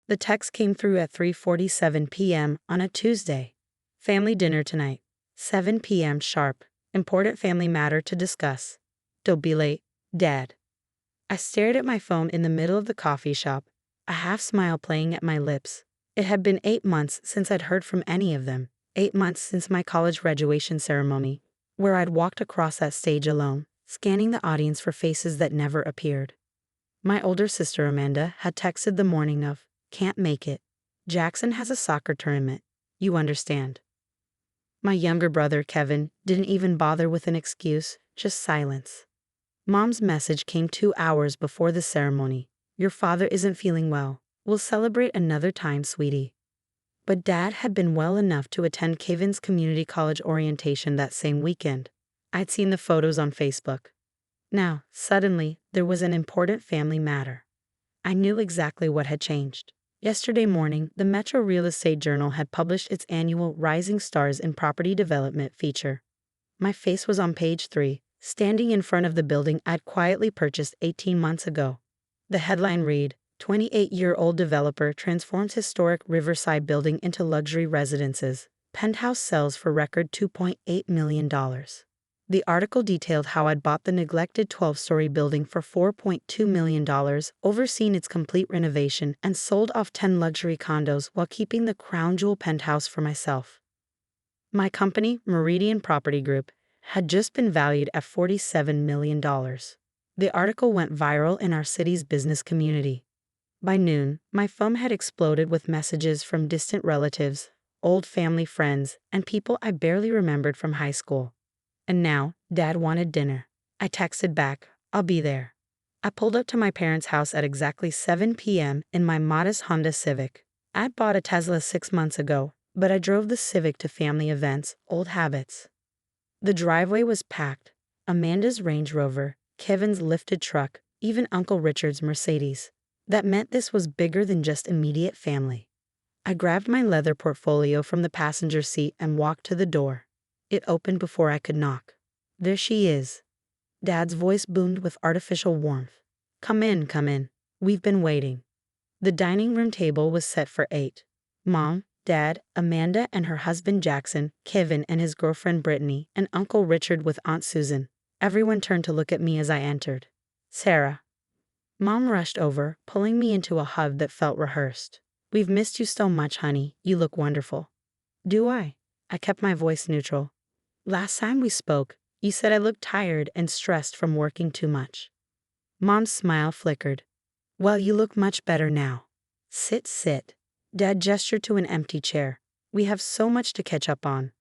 The text came through at 3:47 p.m. on a Tuesday. Family dinner tonight. 7 p.m. sharp. Important family matter to discuss. Don't be late, Dad. I stared at my phone in the middle of the coffee shop, a half smile playing at my lips. It had been 8 months since I'd heard from any of them. 8 months since my college graduation ceremony, where I'd walked across that stage alone, scanning the audience for faces that never appeared. My older sister Amanda had texted the morning of, "Can't make it. Jackson has a soccer tournament. You understand." My younger brother Kevin didn't even bother with an excuse, just silence. Mom's message came 2 hours before the ceremony. "Your father isn't feeling well. We'll celebrate another time, sweetie." But Dad had been well enough to attend Kevin's community college orientation that same weekend. I'd seen the photos on Facebook. Now, suddenly, there was an important family matter. I knew exactly what had changed. Yesterday morning, the Metro Real Estate Journal had published its annual Rising Stars in Property Development feature. My face was on page 3, standing in front of the building I'd quietly purchased 18 months ago. The headline read, "28-year-old developer transforms historic Riverside building into luxury residences. Penthouse sells for record $2.8 million. The article detailed how I'd bought the neglected 12-story building for $4.2 million, overseen its complete renovation, and sold off 10 luxury condos while keeping the crown jewel penthouse for myself. My company, Meridian Property Group, had just been valued at $47 million. The article went viral in our city's business community. By noon, my phone had exploded with messages from distant relatives, old family friends, and people I barely remembered from high school. And now, Dad wanted dinner. I texted back, "I'll be there." I pulled up to my parents' house at exactly 7 p.m. in my modest Honda Civic. I'd bought a Tesla 6 months ago, but I drove the Civic to family events, old habits. The driveway was packed. Amanda's Range Rover, Kevin's lifted truck, even Uncle Richard's Mercedes. That meant this was bigger than just immediate family. I grabbed my leather portfolio from the passenger seat and walked to the door. It opened before I could knock. "There she is." Dad's voice boomed with artificial warmth. Come in, come in. We've been waiting." The dining room table was set for 8. Mom, Dad, Amanda and her husband Jackson, Kevin and his girlfriend Brittany, and Uncle Richard with Aunt Susan. Everyone turned to look at me as I entered. "Sarah." Mom rushed over, pulling me into a hug that felt rehearsed. "We've missed you so much, honey. You look wonderful." "Do I?" I kept my voice neutral. "Last time we spoke, you said I looked tired and stressed from working too much." Mom's smile flickered. "Well, you look much better now. Sit, sit." Dad gestured to an empty chair. "We have so much to catch up on."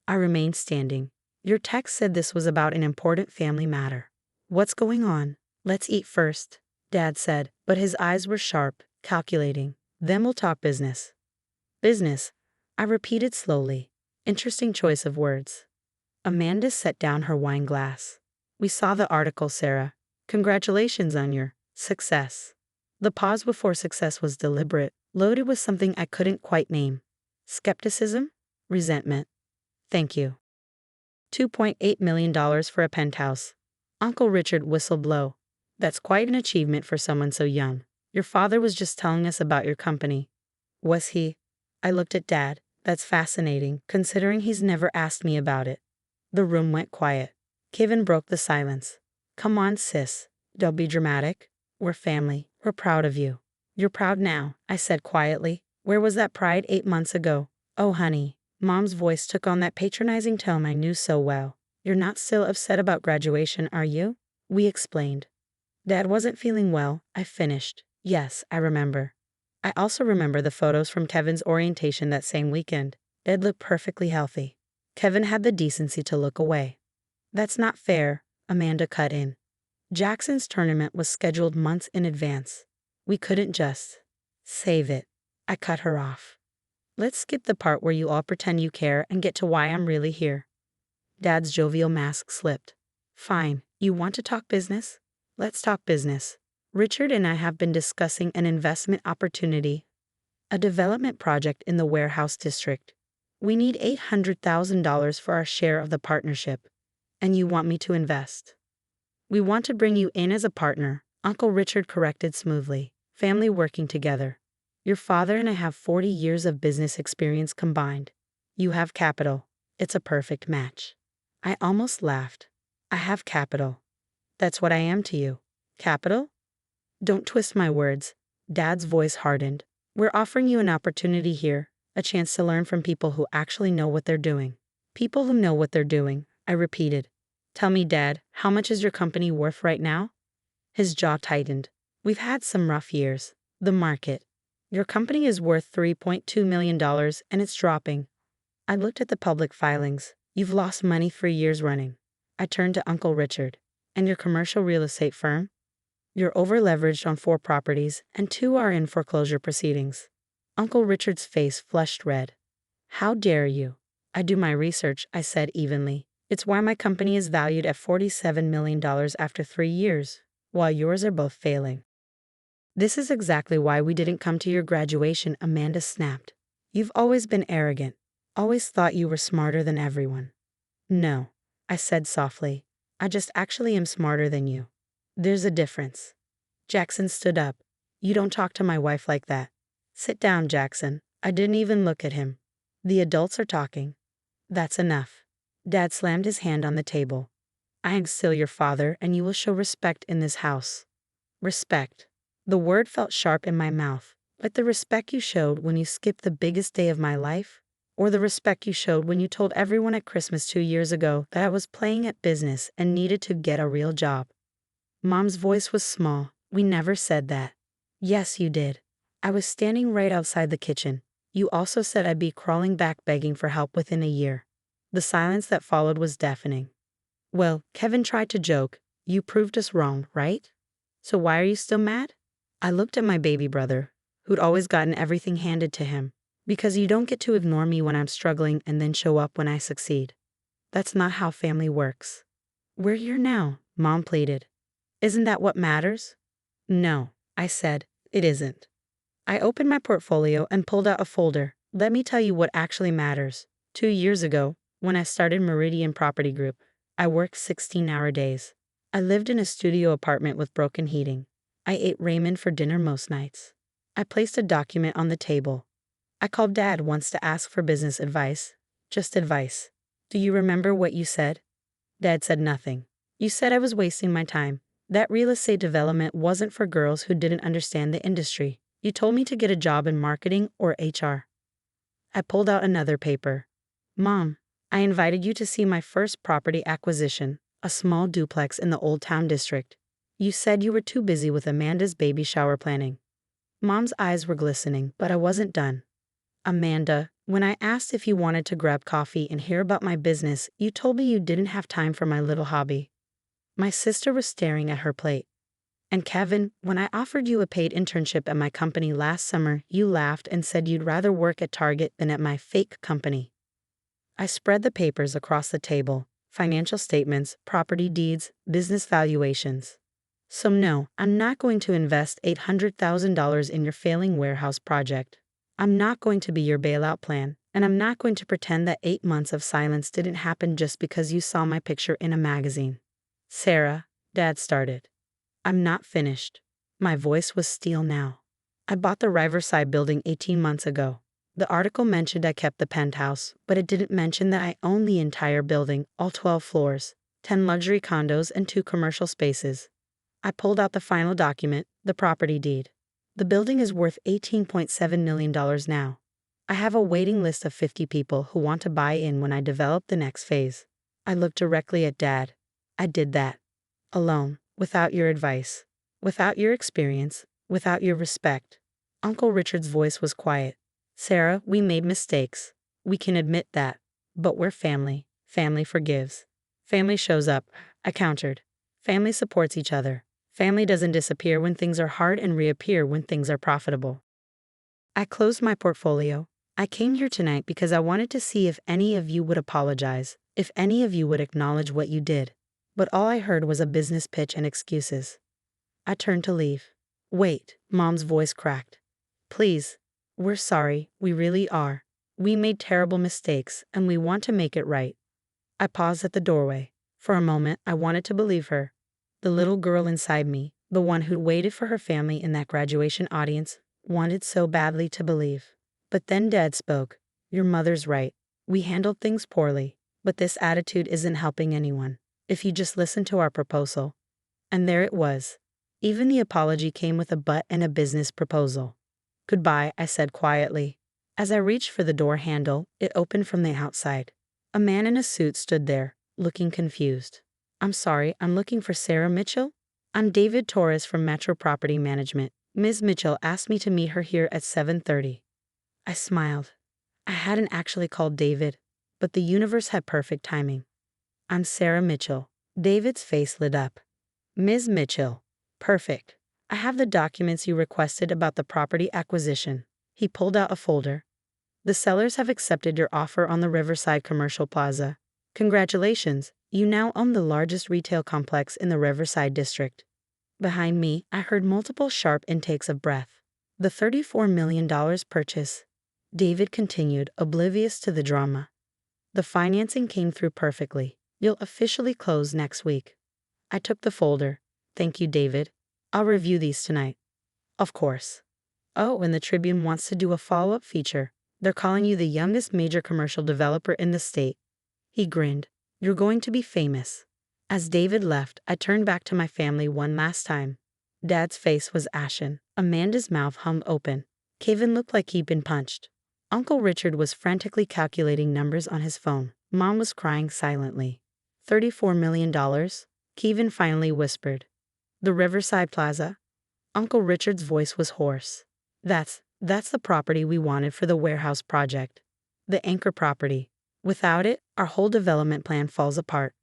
I remained standing. "Your text said this was about an important family matter. What's going on?" "Let's eat first," Dad said, but his eyes were sharp, calculating. "Then we'll talk business." "Business," I repeated slowly. Interesting choice of words. Amanda set down her wine glass. "We saw the article, Sarah. Congratulations on your success." The pause before success was deliberate, loaded with something I couldn't quite name. Skepticism? Resentment? "Thank you." $2.8 million for a penthouse. Uncle Richard whistled low. "That's quite an achievement for someone so young. Your father was just telling us about your company." "Was he?" I looked at Dad. "That's fascinating, considering he's never asked me about it." The room went quiet. Kevin broke the silence. "Come on, sis. Don't be dramatic. We're family. We're proud of you." "You're proud now," I said quietly. "Where was that pride 8 months ago?" "Oh, honey." Mom's voice took on that patronizing tone I knew so well. "You're not still upset about graduation, are you?" We explained. "Dad wasn't feeling well," I finished. "Yes, I remember." I also remember the photos from Kevin's orientation that same weekend. Dad looked perfectly healthy. Kevin had the decency to look away. "That's not fair," Amanda cut in. "Jackson's tournament was scheduled months in advance. We couldn't just save it." I cut her off. "Let's skip the part where you all pretend you care and get to why I'm really here." Dad's jovial mask slipped. "Fine, you want to talk business? Let's talk business. Richard and I have been discussing an investment opportunity, a development project in the warehouse district. We need $800,000 for our share of the partnership, and you want me to invest." "We want to bring you in as a partner," Uncle Richard corrected smoothly. "Family working together." Your father and I have 40 years of business experience combined. You have capital. It's a perfect match. I almost laughed. I have capital. That's what I am to you. Capital? Don't twist my words. Dad's voice hardened. We're offering you an opportunity here, a chance to learn from people who actually know what they're doing. People who know what they're doing, I repeated. Tell me, Dad, how much is your company worth right now? His jaw tightened. We've had some rough years. The market. Your company is worth $3.2 million and it's dropping. I looked at the public filings. You've lost money 3 years running. I turned to Uncle Richard. And your commercial real estate firm? You're over-leveraged on 4 properties, and 2 are in foreclosure proceedings. Uncle Richard's face flushed red. How dare you? I do my research, I said evenly. It's why my company is valued at $47 million after 3 years, while yours are both failing. This is exactly why we didn't come to your graduation, Amanda snapped. You've always been arrogant, always thought you were smarter than everyone. No, I said softly. I just actually am smarter than you. There's a difference. Jackson stood up. You don't talk to my wife like that. Sit down, Jackson. I didn't even look at him. The adults are talking. That's enough. Dad slammed his hand on the table. I am still your father, and you will show respect in this house. Respect. The word felt sharp in my mouth, like the respect you showed when you skipped the biggest day of my life, or the respect you showed when you told everyone at Christmas 2 years ago that I was playing at business and needed to get a real job. Mom's voice was small. We never said that. Yes, you did. I was standing right outside the kitchen. You also said I'd be crawling back begging for help within a year. The silence that followed was deafening. Well, Kevin tried to joke. You proved us wrong, right? So why are you still mad? I looked at my baby brother, who'd always gotten everything handed to him. Because you don't get to ignore me when I'm struggling and then show up when I succeed. That's not how family works. We're here now, Mom pleaded. Isn't that what matters? No, I said, it isn't. I opened my portfolio and pulled out a folder. Let me tell you what actually matters. 2 years ago, when I started Meridian Property Group, I worked 16-hour days. I lived in a studio apartment with broken heating. I ate ramen for dinner most nights. I placed a document on the table. I called Dad once to ask for business advice. Just advice. Do you remember what you said? Dad said nothing. You said I was wasting my time. That real estate development wasn't for girls who didn't understand the industry. You told me to get a job in marketing or HR. I pulled out another paper. Mom, I invited you to see my first property acquisition, a small duplex in the Old Town District. You said you were too busy with Amanda's baby shower planning. Mom's eyes were glistening, but I wasn't done. Amanda, when I asked if you wanted to grab coffee and hear about my business, you told me you didn't have time for my little hobby. My sister was staring at her plate. And Kevin, when I offered you a paid internship at my company last summer, you laughed and said you'd rather work at Target than at my fake company. I spread the papers across the table, financial statements, property deeds, business valuations. So no, I'm not going to invest $800,000 in your failing warehouse project. I'm not going to be your bailout plan, and I'm not going to pretend that 8 months of silence didn't happen just because you saw my picture in a magazine. Sarah, Dad started. I'm not finished. My voice was steel now. I bought the Riverside building 18 months ago. The article mentioned I kept the penthouse, but it didn't mention that I own the entire building, all 12 floors, 10 luxury condos and 2 commercial spaces. I pulled out the final document, the property deed. The building is worth $18.7 million now. I have a waiting list of 50 people who want to buy in when I develop the next phase. I looked directly at Dad. I did that. Alone, without your advice, without your experience, without your respect. Uncle Richard's voice was quiet. Sarah, we made mistakes. We can admit that. But we're family. Family forgives. Family shows up, I countered. Family supports each other. Family doesn't disappear when things are hard and reappear when things are profitable. I closed my portfolio. I came here tonight because I wanted to see if any of you would apologize, if any of you would acknowledge what you did. But all I heard was a business pitch and excuses. I turned to leave. Wait, Mom's voice cracked. Please. We're sorry, we really are. We made terrible mistakes, and we want to make it right. I paused at the doorway. For a moment, I wanted to believe her. The little girl inside me, the one who'd waited for her family in that graduation audience, Wanted so badly to believe. But then Dad spoke. Your mother's right. We handled things poorly, but this attitude isn't helping anyone. If you just listen to our proposal. And there it was. Even the apology came with a but and a business proposal. Goodbye, I said quietly. As I reached for the door handle, it opened from the outside. A man in a suit stood there, looking confused. I'm sorry, I'm looking for Sarah Mitchell? I'm David Torres from Metro Property Management. Ms. Mitchell asked me to meet her here at 7:30. I smiled. I hadn't actually called David, but the universe had perfect timing. I'm Sarah Mitchell. David's face lit up. Ms. Mitchell. Perfect. I have the documents you requested about the property acquisition. He pulled out a folder. The sellers have accepted your offer on the Riverside Commercial Plaza. Congratulations, you now own the largest retail complex in the Riverside district. Behind me, I heard multiple sharp intakes of breath. The $34 million purchase. David continued, oblivious to the drama. The financing came through perfectly. You'll officially close next week. I took the folder. Thank you, David. I'll review these tonight. Of course. Oh, and the Tribune wants to do a follow-up feature. They're calling you the youngest major commercial developer in the state. He grinned. You're going to be famous. As David left, I turned back to my family one last time. Dad's face was ashen. Amanda's mouth hung open. Kevin looked like he'd been punched. Uncle Richard was frantically calculating numbers on his phone. Mom was crying silently. $34 million? Kevin finally whispered. The Riverside Plaza? Uncle Richard's voice was hoarse. That's the property we wanted for the warehouse project. The anchor property. Without it, our whole development plan falls apart.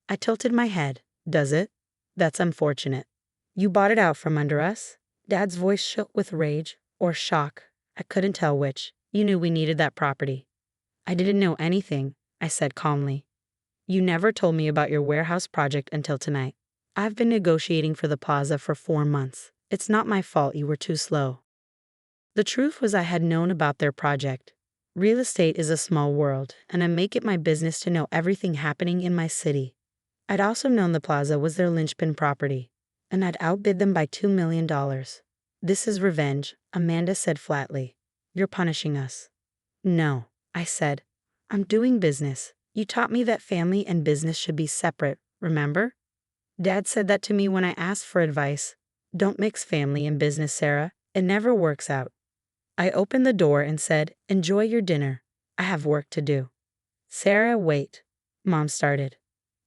I tilted my head. Does it? That's unfortunate. You bought it out from under us? Dad's voice shook with rage, or shock. I couldn't tell which. You knew we needed that property. I didn't know anything, I said calmly. You never told me about your warehouse project until tonight. I've been negotiating for the plaza for 4 months. It's not my fault you were too slow. The truth was I had known about their project. Real estate is a small world, and I make it my business to know everything happening in my city. I'd also known the plaza was their linchpin property, and I'd outbid them by $2 million. This is revenge, Amanda said flatly. You're punishing us. No, I said. I'm doing business. You taught me that family and business should be separate, remember? Dad said that to me when I asked for advice. Don't mix family and business, Sarah. It never works out. I opened the door and said, enjoy your dinner. I have work to do. Sarah, wait. Mom started.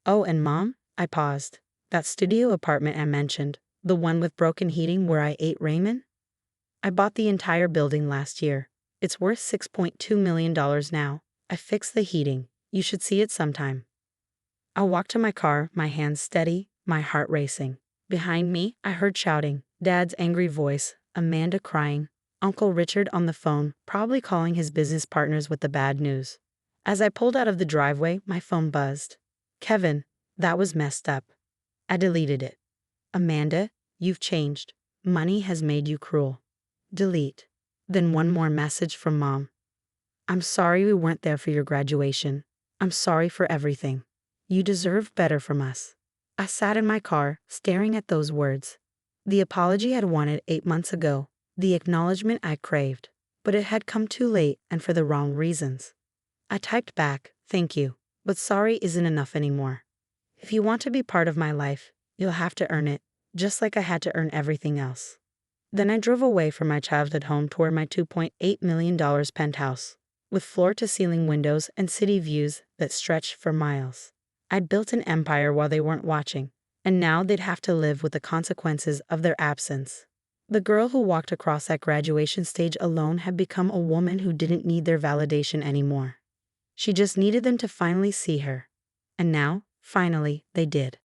Oh, and Mom? I paused. That studio apartment I mentioned, the one with broken heating where I ate ramen? I bought the entire building last year. It's worth $6.2 million now. I fixed the heating. You should see it sometime. I walked to my car, my hands steady, my heart racing. Behind me, I heard shouting, Dad's angry voice, Amanda crying, Uncle Richard on the phone, probably calling his business partners with the bad news. As I pulled out of the driveway, my phone buzzed. Kevin, that was messed up. I deleted it. Amanda, you've changed. Money has made you cruel. Delete. Then one more message from Mom. I'm sorry we weren't there for your graduation. I'm sorry for everything. You deserve better from us. I sat in my car, staring at those words. The apology I'd wanted 8 months ago, the acknowledgement I craved, but it had come too late and for the wrong reasons. I typed back, thank you, but sorry isn't enough anymore. If you want to be part of my life, you'll have to earn it, just like I had to earn everything else. Then I drove away from my childhood home toward my $2.8 million penthouse, with floor-to-ceiling windows and city views that stretched for miles. I'd built an empire while they weren't watching, and now they'd have to live with the consequences of their absence. The girl who walked across that graduation stage alone had become a woman who didn't need their validation anymore. She just needed them to finally see her. And now, finally, they did.